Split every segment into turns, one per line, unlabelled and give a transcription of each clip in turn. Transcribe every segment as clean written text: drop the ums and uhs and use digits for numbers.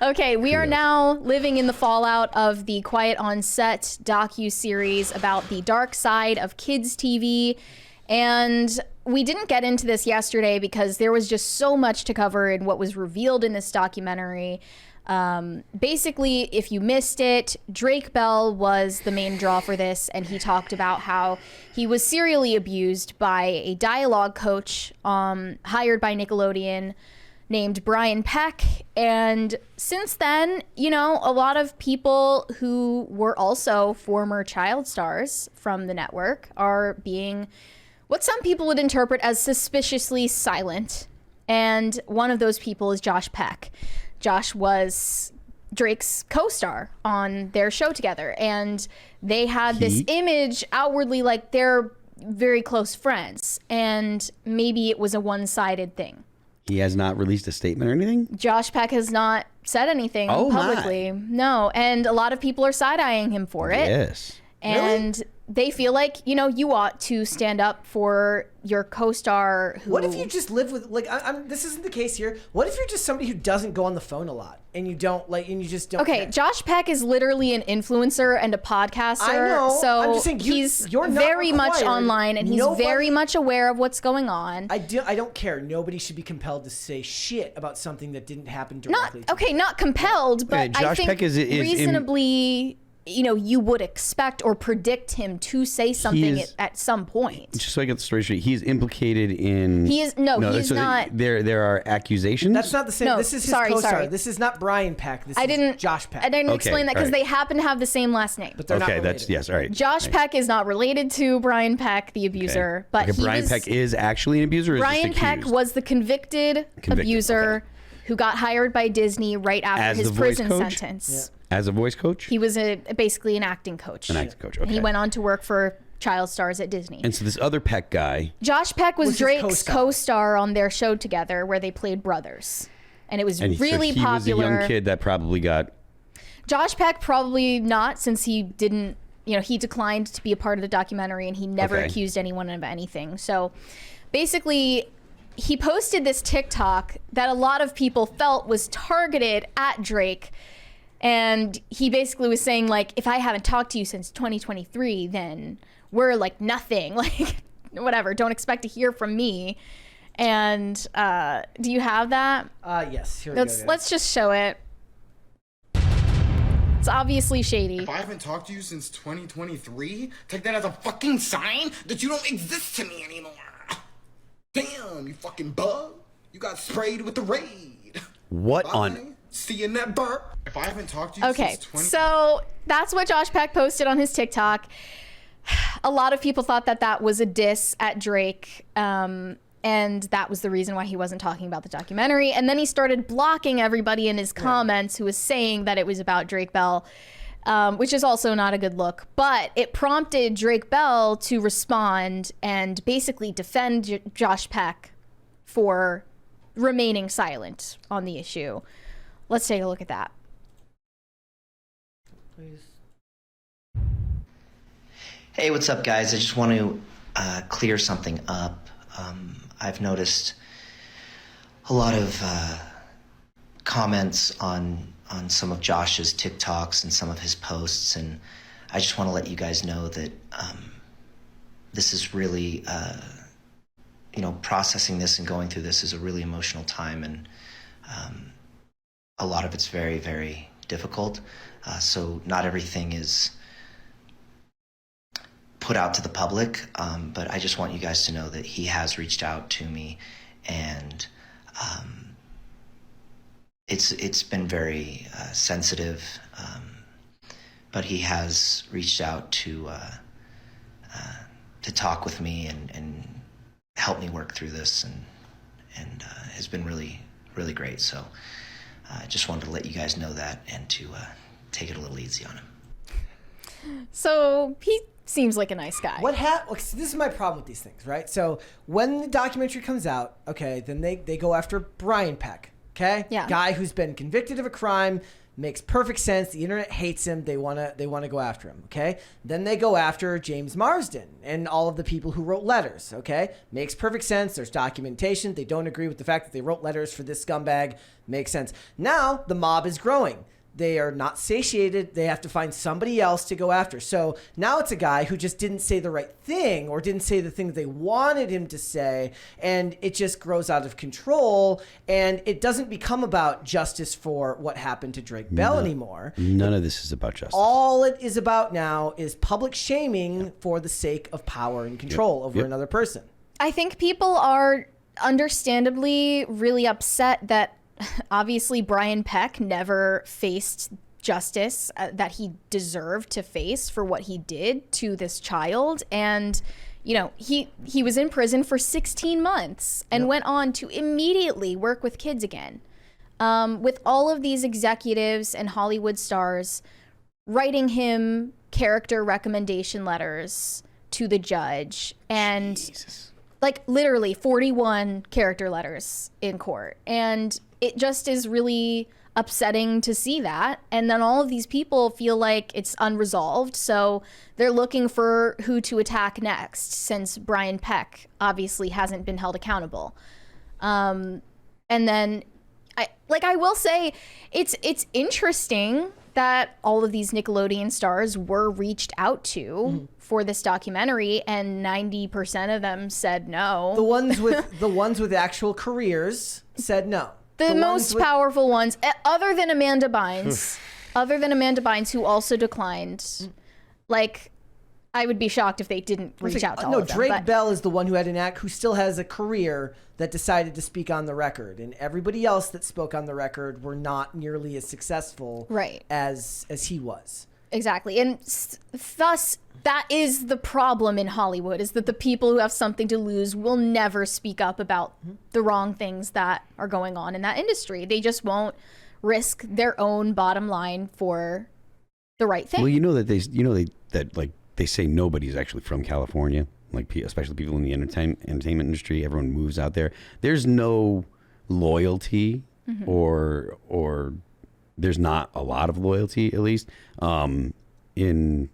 Okay, we are now living in the fallout of the Quiet on Set docu-series about the dark side of kids TV. And we didn't get into this yesterday because there was just so much to cover in what was revealed in this documentary. Basically, if you missed it, Drake Bell was the main draw for this, and he talked about how he was serially abused by a dialogue coach hired by Nickelodeon named Brian Peck. And since then, you know, a lot of people who were also former child stars from the network are being what some people would interpret as suspiciously silent. And one of those people is Josh Peck. Josh was Drake's co-star on their show together, and they had this image outwardly like they're very close friends, and maybe it was a one-sided thing.
He has not released a statement or anything?
Josh Peck has not said anything publicly. No, and a lot of people are side-eyeing him for it.
Yes.
And they feel like, you know, you ought to stand up for your co-star who...
What if you just live with, like, this isn't the case here. What if you're just somebody who doesn't go on the phone a lot and you don't, like, and you just don't...
Okay, Josh Peck is literally an influencer and a podcaster.
I know.
So
I'm just saying you're not
very much
required.
online, and he's very much aware of what's going on.
I don't care. Nobody should be compelled to say shit about something that didn't happen directly.
Not compelled, but
Josh
I think
Peck is
reasonably... you know, you would expect or predict him to say something at some point.
Just so I get the story straight, he's implicated in...
He's not...
There are accusations?
That's not the same.
No,
this is his
sorry.
co-star. This is not Brian Peck. This is Josh Peck.
I didn't explain that because they happen to have the same last name.
But they're not related.
That's... Yes, all right.
Josh Peck is not related to Brian Peck, the abuser. But
Brian Peck is actually an abuser, or
Brian
is just accused?
Peck was the convicted abuser who got hired by Disney right after his prison sentence.
Yeah.
As a voice coach?
He was basically an acting coach.
An acting coach, okay.
And he went on to work for child stars at Disney.
And so this other Peck guy...
Josh Peck was Drake's co-star on their show together where they played brothers. And it was really popular.
He was a young kid that probably got...
Josh Peck probably not, since he didn't, you know, he declined to be a part of the documentary and he never accused anyone of anything. So basically... he posted this TikTok that a lot of people felt was targeted at Drake. And he basically was saying, like, if I haven't talked to you since 2023, then we're like nothing. Like, whatever, don't expect to hear from me. And do you have that?
Yes. Here we go.
Let's just show it. It's obviously shady.
If I haven't talked to you since 2023, take that as a fucking sign that you don't exist to me anymore. Damn, you fucking bug. You got sprayed with the raid.
What
Bye.
on...
See you in that burp. If I haven't talked to you
Okay,
since 20...
so that's what Josh Peck posted on his TikTok. A lot of people thought that that was a diss at Drake, and that was the reason why he wasn't talking about the documentary. And then he started blocking everybody in his comments who was saying that it was about Drake Bell, which is also not a good look. But it prompted Drake Bell to respond and basically defend Josh Peck for remaining silent on the issue. Let's take a look at that.
Please.
Hey, what's up, guys? I just want to clear something up. I've noticed a lot of comments on some of Josh's TikToks and some of his posts, and I just want to let you guys know that this is really, you know, processing this and going through this is a really emotional time, and a lot of it's very, very difficult. So not everything is put out to the public, but I just want you guys to know that he has reached out to me, and it's been very sensitive, but he has reached out to talk with me and help me work through this, and has been really, really great. So I just wanted to let you guys know that and to take it a little easy on him.
So he seems like a nice guy.
This is my problem with these things, right? So when the documentary comes out, okay, then they go after Brian Peck. Okay?
Yeah.
Guy who's been convicted of a crime, makes perfect sense. The internet hates him. They want to go after him, okay? Then they go after James Marsden and all of the people who wrote letters, okay? Makes perfect sense. There's documentation. They don't agree with the fact that they wrote letters for this scumbag. Makes sense. Now the mob is growing. They are not satiated. They have to find somebody else to go after. So now it's a guy who just didn't say the right thing or didn't say the thing they wanted him to say. And it just grows out of control. And it doesn't become about justice for what happened to Drake Bell anymore.
None of this is about justice.
All it is about now is public shaming for the sake of power and control over another person.
I think people are understandably really upset that obviously Brian Peck never faced justice that he deserved to face for what he did to this child. And, you know, he was in prison for 16 months and went on to immediately work with kids again. With all of these executives and Hollywood stars writing him character recommendation letters to the judge and like literally 41 character letters in court. And it just is really upsetting to see that. And then all of these people feel like it's unresolved. So they're looking for who to attack next, since Brian Peck obviously hasn't been held accountable. And then I will say it's interesting that all of these Nickelodeon stars were reached out to for this documentary, and 90% of them said no.
The ones with actual careers said no.
The most powerful ones, other than Amanda Bynes, who also declined. Like, I would be shocked if they didn't reach out to all of them.
No, Drake
but
Bell is the one who had who still has a career that decided to speak on the record, and everybody else that spoke on the record were not nearly as successful, as he was.
Exactly, and thus that is the problem in Hollywood: is that the people who have something to lose will never speak up about the wrong things that are going on in that industry. They just won't risk their own bottom line for the right thing.
Well, they say nobody's actually from California, like especially people in the entertainment industry. Everyone moves out there. There's no loyalty, or there's not a lot of loyalty, at least, in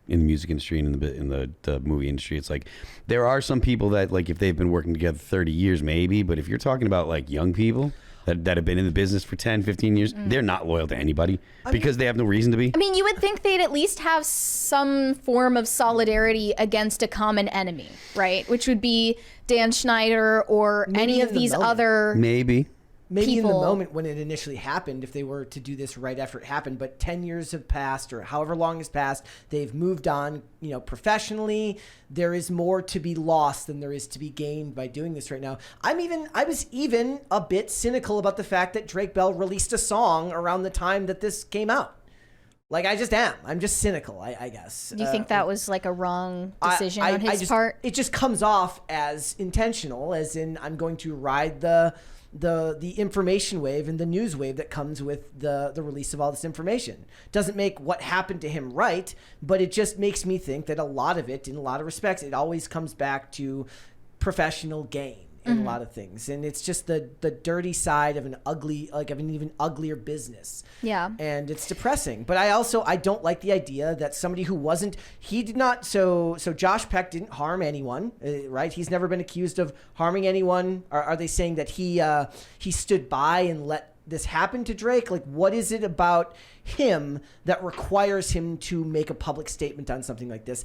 the music industry and in the movie industry. It's like there are some people that, like, if they've been working together 30 years, maybe, but if you're talking about like young people that have been in the business for 10, 15 years, they're not loyal to anybody because they have no reason to be.
I mean, you would think they'd at least have some form of solidarity against a common enemy, right? Which would be Dan Schneider or any of these other
Maybe
in the
people.
moment when it initially happened, if they were to do this right after it happened, but 10 years have passed or however long has passed, they've moved on, professionally. There is more to be lost than there is to be gained by doing this right now. I was even a bit cynical about the fact that Drake Bell released a song around the time that this came out. Like, I just am. I'm just cynical, I guess.
Do you think that was like a wrong decision on his part?
It just comes off as intentional, as in I'm going to ride the information wave and the news wave that comes with the release of all this information. Doesn't make what happened to him right, but it just makes me think that a lot of it, in a lot of respects, it always comes back to professional gain in a lot of things. And it's just the dirty side of an even uglier business.
Yeah.
And it's depressing. But I don't like the idea that somebody who so Josh Peck didn't harm anyone, right? He's never been accused of harming anyone. Are they saying that he stood by and let this happen to Drake? Like, what is it about him that requires him to make a public statement on something like this?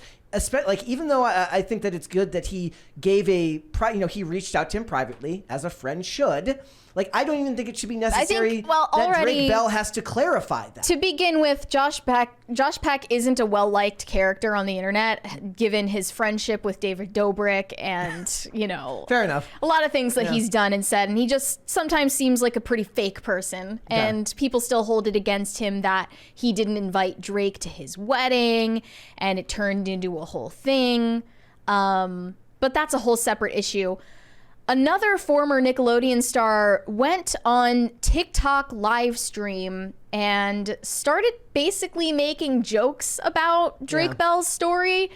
Even though I think that it's good that he gave he reached out to him privately, as a friend should. Like, I don't even think it should be necessary that Drake Bell has to clarify that.
To begin with, Josh Peck isn't a well-liked character on the internet, given his friendship with David Dobrik and,
Fair enough.
a lot of things that he's done and said. And he just sometimes seems like a pretty fake person. Okay. And people still hold it against him that he didn't invite Drake to his wedding and it turned into a whole thing. But that's a whole separate issue. Another former Nickelodeon star went on TikTok live stream and started basically making jokes about Drake Bell's story.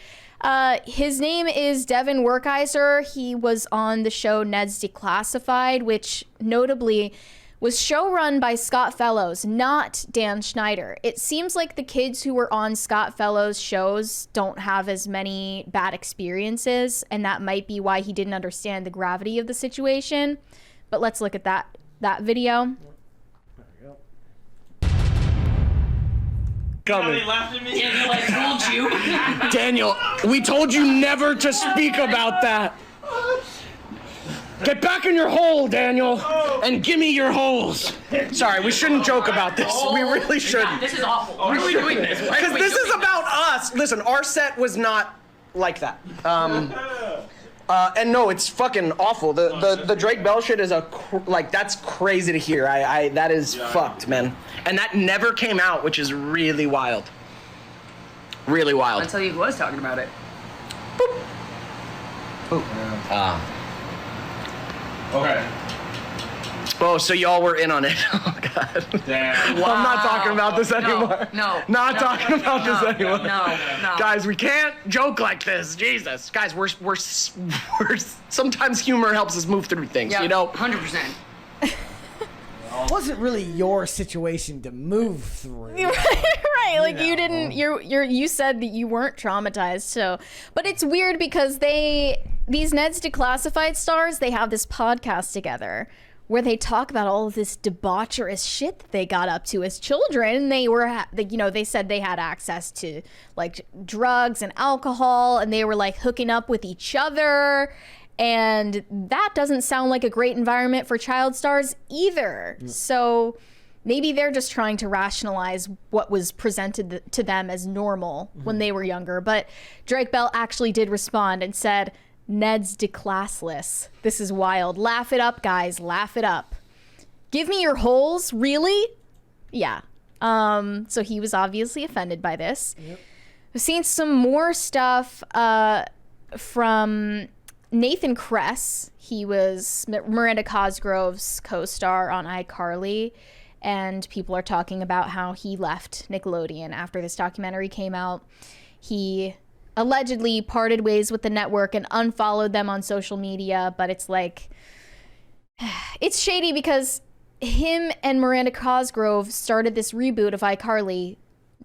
His name is Devin Walker. He was on the show Ned's Declassified, which notably was showrun by Scott Fellows, not Dan Schneider. It seems like the kids who were on Scott Fellows' shows don't have as many bad experiences, and that might be why he didn't understand the gravity of the situation. But let's look at that video.
Coming. Daniel, I told you. Daniel, we told you never to speak about that. Get back in your hole, Daniel, and give me your holes. Sorry, we shouldn't joke about this. We really shouldn't.
This is awful. Why are we doing this?
Because this is about us. Listen, our set was not like that. And no, it's fucking awful. The Drake Bell shit is that's crazy to hear. That is fucked, man. And that never came out, which is really wild. Really wild.
Until he was talking about it.
Boop. Boop.
Okay.
Oh, so y'all were in on it. Oh, God.
Damn.
Wow.
I'm not talking about this anymore. Not talking about this anymore.
No.
Guys, we can't joke like this. Jesus. Guys, we're sometimes humor helps us move through things,
Yeah,
you know?
100%.
It wasn't really your situation to move through.
Right, like you didn't. You said that you weren't traumatized. So, but it's weird because these Ned's Declassified stars, they have this podcast together where they talk about all of this debaucherous shit that they got up to as children. They said they had access to like drugs and alcohol, and they were like hooking up with each other. And that doesn't sound like a great environment for child stars either. So maybe they're just trying to rationalize what was presented to them as normal when they were younger. But Drake Bell actually did respond and said, Ned's declassless. This is wild. Laugh it up, guys. Laugh it up. Give me your holes? Really? Yeah. So he was obviously offended by this. Yep. We've seen some more stuff from Nathan Kress. He was Miranda Cosgrove's co-star on iCarly, and people are talking about how he left Nickelodeon after this documentary came out. He allegedly parted ways with the network and unfollowed them on social media, but it's like, it's shady because him and Miranda Cosgrove started this reboot of iCarly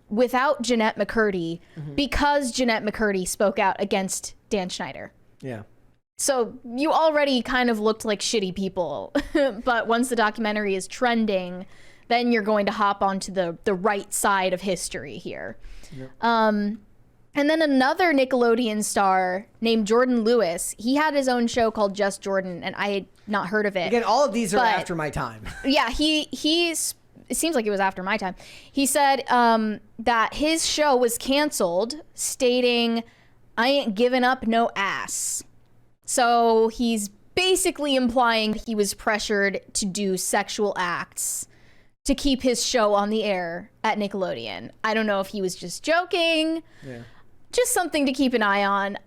without Jeanette McCurdy because Jeanette McCurdy spoke out against Dan Schneider.
Yeah.
So you already kind of looked like shitty people, but once the documentary is trending, then you're going to hop onto the right side of history here. Yep. And then another Nickelodeon star named Jordan Lewis, he had his own show called Just Jordan, and I had not heard of it.
Again, all of these are after my time.
Yeah, it seems like it was after my time. He said that his show was canceled, stating, "I ain't giving up no ass." So he's basically implying that he was pressured to do sexual acts to keep his show on the air at Nickelodeon. I don't know if he was just joking. Yeah. Just something to keep an eye on.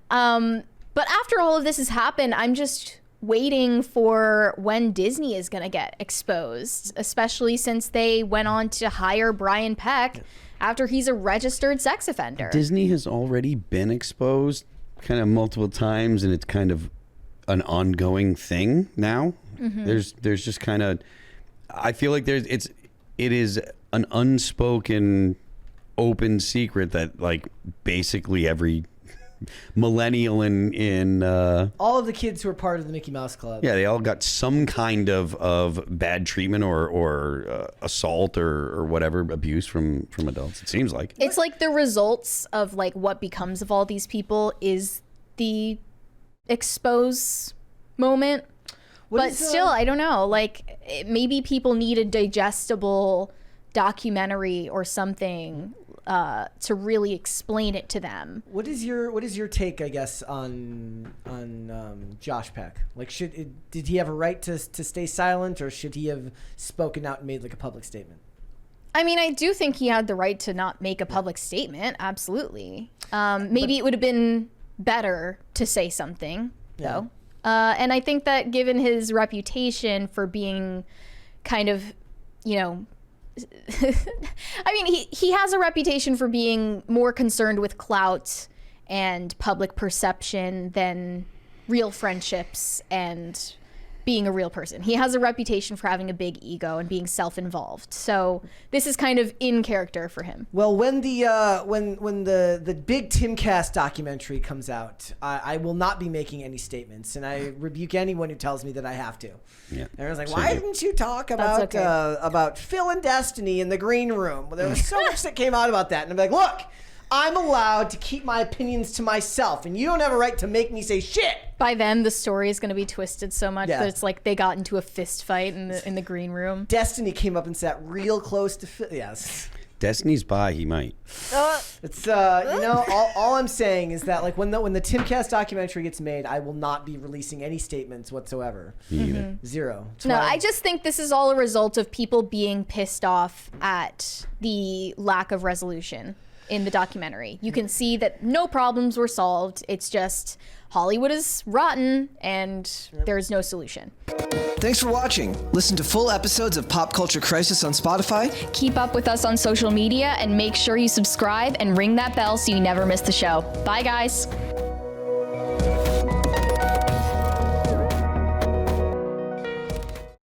But after all of this has happened, I'm just waiting for when Disney is going to get exposed, especially since they went on to hire Brian Peck after he's a registered sex offender.
Disney has already been exposed kind of multiple times, and it's kind of an ongoing thing now. Mm-hmm. There's just kind of, I feel like it is an unspoken open secret that like basically every millennial in
all of the kids who are part of the Mickey Mouse Club,
they all got some kind of bad treatment or assault or whatever, abuse from adults. It seems like
it's like the results of like what becomes of all these people is the expose moment. But still, I don't know, like maybe people need a digestible documentary or something to really explain it to them.
What is your take, I guess, on Josh Peck? Like, did he have a right to stay silent, or should he have spoken out and made like a public statement?
I mean, I do think he had the right to not make a public statement. Absolutely. Maybe it would have been better to say something, though. And I think that given his reputation for being kind of, I mean, he has a reputation for being more concerned with clout and public perception than real friendships and being a real person. He has a reputation for having a big ego and being self-involved. So this is kind of in character for him.
Well, when the big Timcast documentary comes out, I will not be making any statements, and I rebuke anyone who tells me that I have to.
Yeah.
Everyone's like,
So
why
do.
didn't you talk about about Phil and Destiny in the green room? Well, there was so much that came out about that, and I'm like, look, I'm allowed to keep my opinions to myself, and you don't have a right to make me say shit.
By then, the story is going to be twisted so much that it's like they got into a fist fight in the green room.
Destiny came up and sat real close to Phil. Yes.
Destiny's bi, he might.
It's all I'm saying is that like when the Timcast documentary gets made, I will not be releasing any statements whatsoever.
Me either.
Zero.
No, I just think this is all a result of people being pissed off at the lack of resolution in the documentary. You can see that no problems were solved. It's just Hollywood is rotten and there's no solution.
Thanks for watching. Listen to full episodes of Pop Culture Crisis on Spotify.
Keep up with us on social media and make sure you subscribe and ring that bell so you never miss the show. Bye, guys.